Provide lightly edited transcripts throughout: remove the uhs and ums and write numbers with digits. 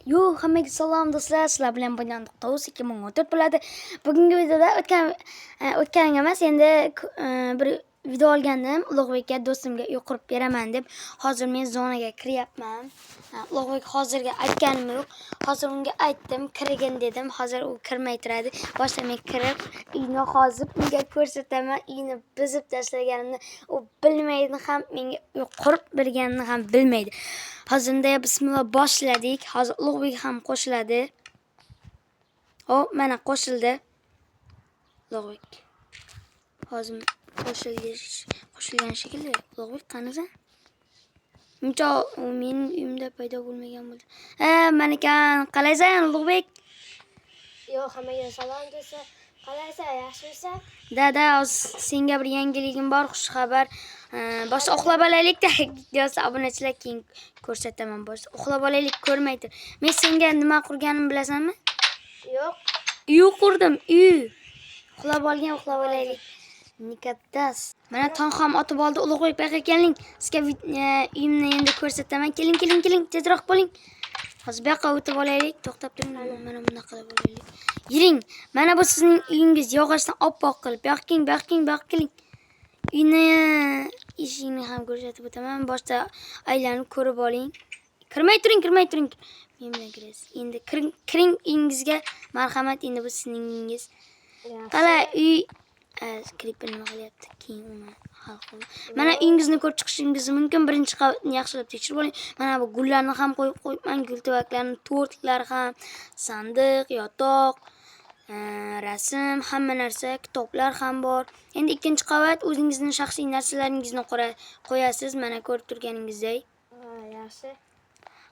Yo, hammaga salom do'stlar. Sizlar bilan bo'lgan To'qtovuz 2014 bo'ladi. Bugungi videoda o'tgan emas, endi bir video olgandim. Ulug'bekka do'stimga uy qurib beraman deb. Hozir men zonaga kiryapman. Ulug'bek hozirga aytganim yo'q. Hozir unga aytdim, kirgin dedim. Hozir u kirmay turadi. Boshqa men kirib, uyni hozir unga ko'rsataman. Uyni buzib tashlaganimni u bilmaydi ham, menga uy qurib berganini ham bilmaydi. Hozirda bismillah boshladik. Hozir Ulug'bek ham qo'shiladi. Hop, mana qo'shildi. Ulug'bek. Hozir qo'shilgan shekilli. Ulug'bek qanaqa? Muncha men uyimda paydo bo'lmagan bo'ldi. Mana ekan, qalaysan Ulug'bek? Yo'q, hammaga salom do'stlar. Qalaysan, yaxshimisan? Dada, senga bir yangiligim bor, xush xabar. Boshqa uxlab olaylik-da, videosi obunachilar keyin ko'rsataman. Boshqa uxlab olaylik, ko'rmaydi. Men senga nima qurganimni bilasanmi? Yo'q. Uy qurdim, uy. Uxlab olaylik. Nikatas. Mana tong ham otib oldi. Ulug'bek baqa keling. Sizga uyimni endi ko'rsataman. Keling, tezroq bo'ling. Hozir baqa o'tib olaylik. To'xtab turing. Mana bunaqa qilib olaylik. Yiring. Mana bu sizning uyingiz yog'ochdan oppoq qilib. Buyoqqa keling. Uyni eshigini ham ko'rsatib o'taman. Boshda aylanib ko'rib oling. Kirmay turing. Men bilan kirasiz. Endi kiring uyingizga. Marhamat, endi bu sizning uyingiz. Qala uy skriptni nima qilyapti? Keyin uni hal qilib. Mana uyingizni ko'rib chiqishingiz mumkin. Birinchi qavatni yaxshilab tekshirib oling. Mana bu gullarni ham qo'yib qo'yibman, gul tuvaklarni, tortlar ham, sandiq, yotoq, rasm, hamma narsa, kitoblar ham bor. Endi ikkinchi qavat o'zingizning shaxsiy narsalaringizni qo'yasiz, mana ko'rib turganingizdek. Yaxshi.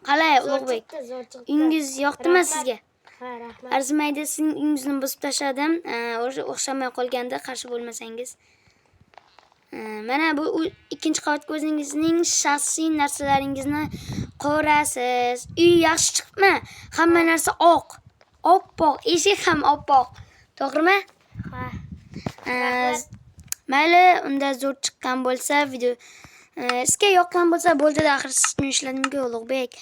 Qalay, Ulug'bek? Zo'r chiqdi. Uyingiz yoqdimi sizga? Ha, rahmat. Arzimaydi, sizning uyingizni buzib tashladim. O'xshamay qolganda qarshi bo'lmasangiz. Mana bu ikkinchi qavatga o'zingizning shaxsiy narsalaringizni qo'yasiz. Uy yaxshi chiqibmi? Hamma narsa oq. Oppoq, eshik ham oppoq. To'g'rimi? Ha. Mayli, unda zo'r chiqqan bo'lsa, video sizga yoqqan bo'lsa bo'ldi-da, axir sizni ishladim-ku Ulug'bek.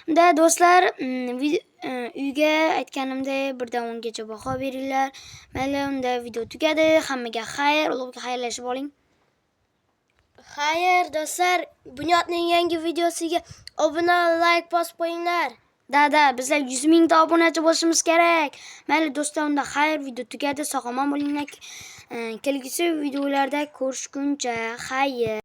Unda do'stlar, uyga aytganimdek 1 dan 10 gacha baho beringlar. Mayli, unda video tugadi. Hammaga xayr. Ulug'bek xayrlashib oling. Xayr do'stlar, Bunyodning yangi videosiga obuna, like bosib qo'yinglar. Dada, bizlar 100 mingta obunachi bo'lishimiz kerak. Mayli do'stlar, unda xayr, video tugadi. Sog' omon bo'linglar. Kelgusi videolarda ko'rishguncha xayr.